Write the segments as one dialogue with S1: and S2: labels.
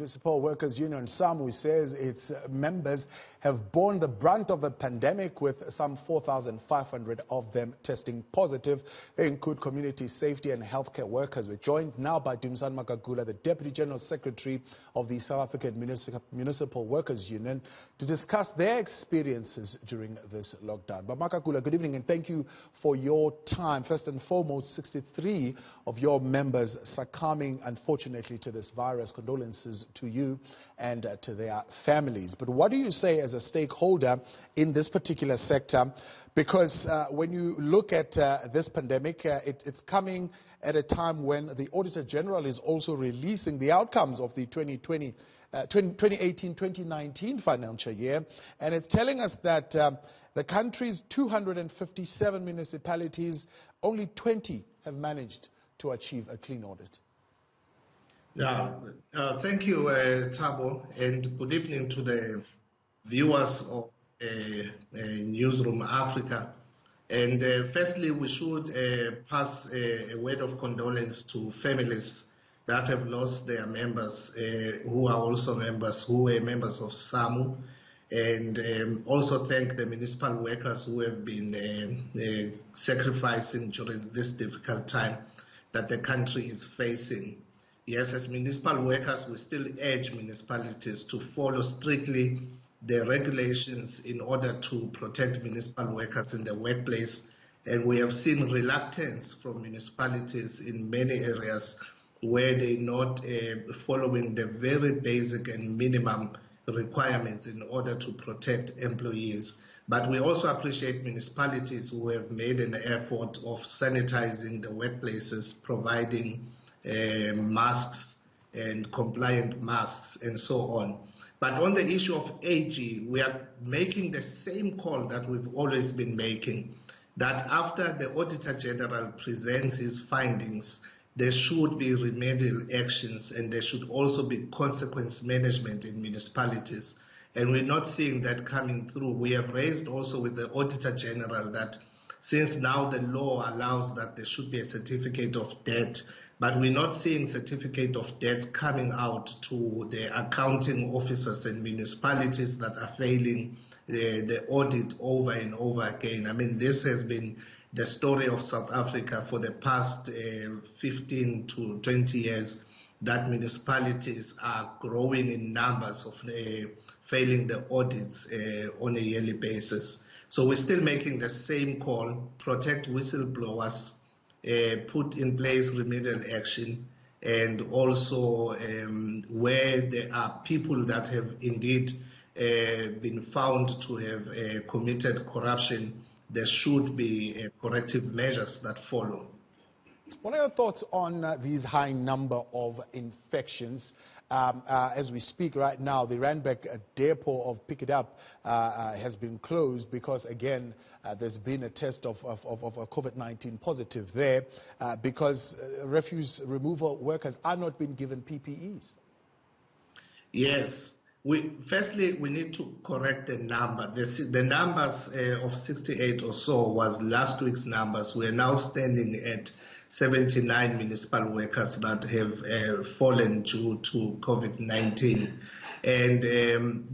S1: Municipal Workers Union, SAMU, says its members have borne the brunt of the pandemic, with some 4,500 of them testing positive. They include community safety and healthcare workers. We're joined now by Dumisane Magagula, the Deputy General Secretary of the South African Municipal Workers Union, to discuss their experiences during this lockdown. But Magagula, good evening and thank you for your time. First and foremost, 63 of your members succumbing, unfortunately, to this virus. Condolences to you and to their families. But what do you say as a stakeholder in this particular sector? Because when you look at this pandemic, it's coming at a time when the Auditor General is also releasing the outcomes of the 2018-2019 financial year, and it's telling us that the country's 257 municipalities, only 20 have managed to achieve a clean audit.
S2: Yeah, thank you, Thabo, and good evening to the viewers of Newzroom Afrika. And firstly, we should pass a word of condolence to families that have lost their members, who are also members, who were members of SAMU, and also thank the municipal workers who have been sacrificing during this difficult time that the country is facing. Yes, as municipal workers, we still urge municipalities to follow strictly the regulations in order to protect municipal workers in the workplace. And we have seen reluctance from municipalities in many areas where they're not following the very basic and minimum requirements in order to protect employees. But we also appreciate municipalities who have made an effort of sanitizing the workplaces, providing masks and compliant masks and so on. But on the issue of AG, we are making the same call that we've always been making, that after the Auditor General presents his findings, there should be remedial actions and there should also be consequence management in municipalities. And we're not seeing that coming through. We have raised also with the Auditor General that since now the law allows that there should be a certificate of debt, but we're not seeing certificate of debt coming out to the accounting officers and municipalities that are failing the audit over and over again. I mean, this has been the story of South Africa for the past 15 to 20 years, that municipalities are growing in numbers of failing the audits on a yearly basis. So we're still making the same call: protect whistleblowers, put in place remedial action, and also where there are people that have indeed been found to have committed corruption, there should be corrective measures that follow.
S1: What are your thoughts on these high number of infections? As we speak right now, the Randburg depot of Pick It Up has been closed because, again, there's been a test of COVID-19 positive there because refuse removal workers are not being given PPEs.
S2: Yes. Firstly, we need to correct the number. The numbers of 68 or so was last week's numbers. We are now standing at 79 municipal workers that have fallen due to COVID-19. And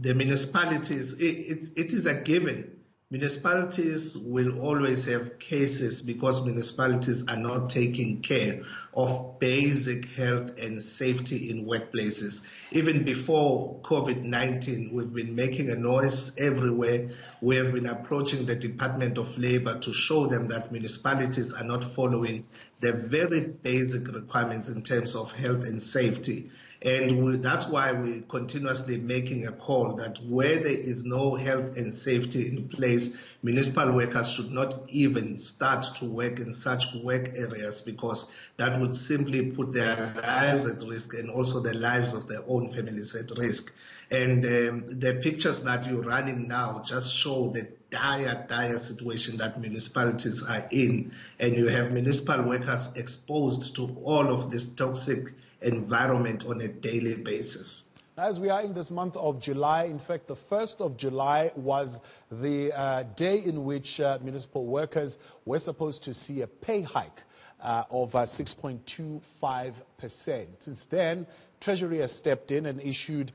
S2: the municipalities, it is a given. Municipalities will always have cases because municipalities are not taking care of basic health and safety in workplaces. Even before COVID-19, we've been making a noise everywhere. We have been approaching the Department of Labor to show them that municipalities are not following the very basic requirements in terms of health and safety. And that's why we're continuously making a call that where there is no health and safety in place, municipal workers should not even start to work in such work areas, because that would simply put their lives at risk and also the lives of their own families at risk. And the pictures that you're running now just show the dire situation that municipalities are in, and you have municipal workers exposed to all of this toxic environment on a daily basis.
S1: As we are in this month of July, in fact, the 1st of July was the day in which municipal workers were supposed to see a pay hike of 6.25%. Since then, Treasury has stepped in and issued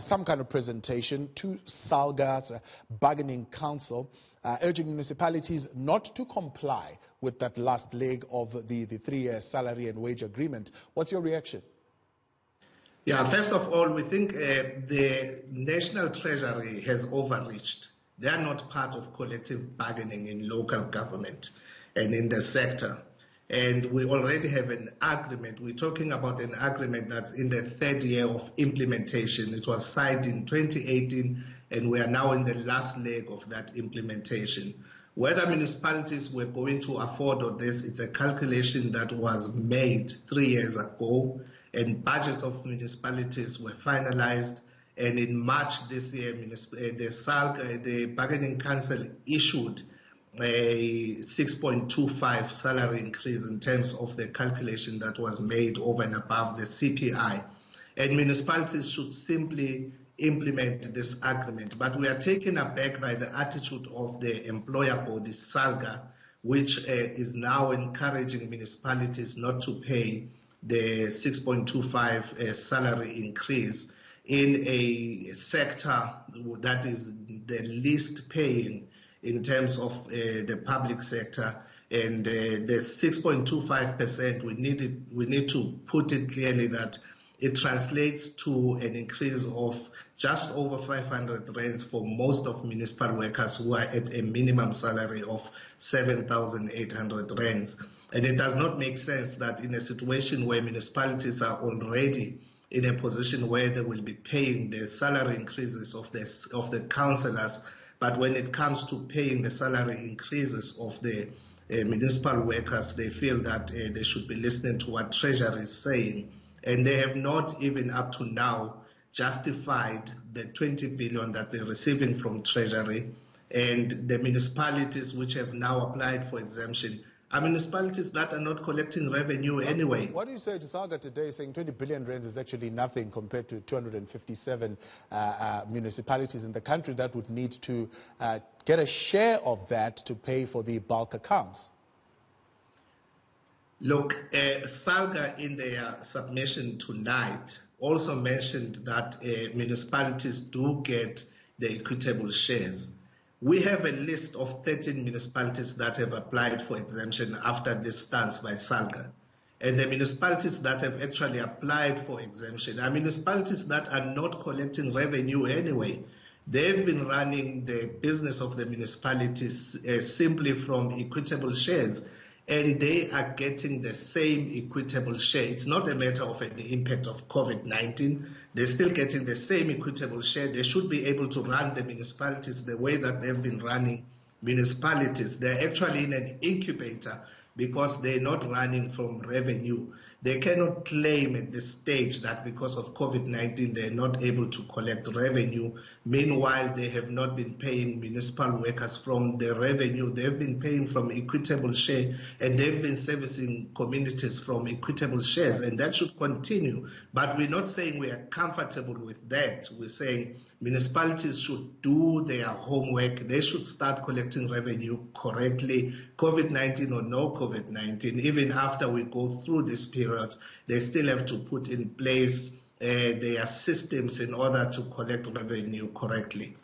S1: some kind of presentation to SALGA's bargaining council, urging municipalities not to comply with that last leg of the 3-year salary and wage agreement. What's your reaction?
S2: Yeah, first of all, we think the National Treasury has overreached. They are not part of collective bargaining in local government and in the sector. And we already have an agreement. We're talking about an agreement that's in the 3rd year of implementation. It was signed in 2018, and we are now in the last leg of that implementation. Whether municipalities were going to afford all this, it's a calculation that was made 3 years ago, and budgets of municipalities were finalized. And in March this year, the Bargaining Council issued a 6.25 salary increase in terms of the calculation that was made over and above the CPI. And municipalities should simply implement this agreement. But we are taken aback by the attitude of the employer body, SALGA, which is now encouraging municipalities not to pay the 6.25 salary increase in a sector that is the least paying in terms of the public sector. And the 6.25%, we need to put it clearly that it translates to an increase of just over 500 rands for most of municipal workers who are at a minimum salary of 7,800 rands. And it does not make sense that in a situation where municipalities are already in a position where they will be paying the salary increases of the councillors, but when it comes to paying the salary increases of the municipal workers, they feel that they should be listening to what Treasury is saying. And they have not even up to now justified the 20 billion that they're receiving from Treasury. And the municipalities which have now applied for exemption are municipalities that are not collecting revenue anyway.
S1: What do you say to SALGA today, saying 20 billion rands is actually nothing compared to 257 municipalities in the country that would need to get a share of that to pay for the bulk accounts?
S2: Look, SALGA in their submission tonight also mentioned that municipalities do get the equitable shares. We have a list of 13 municipalities that have applied for exemption after this stance by SALGA. And the municipalities that have actually applied for exemption are municipalities that are not collecting revenue anyway. They've been running the business of the municipalities simply from equitable shares, and they are getting the same equitable share. It's not a matter of the impact of COVID-19. They're still getting the same equitable share. They should be able to run the municipalities the way that they've been running municipalities. They're actually in an incubator because they're not running from revenue. They cannot claim at this stage that because of COVID-19 they're not able to collect revenue. Meanwhile, they have not been paying municipal workers from the revenue. They've been paying from equitable share, and they've been servicing communities from equitable shares, and that should continue. But we're not saying we are comfortable with that. We're saying municipalities should do their homework. They should start collecting revenue correctly, COVID-19 or no COVID-19. Even after we go through this period, they still have to put in place their systems in order to collect revenue correctly.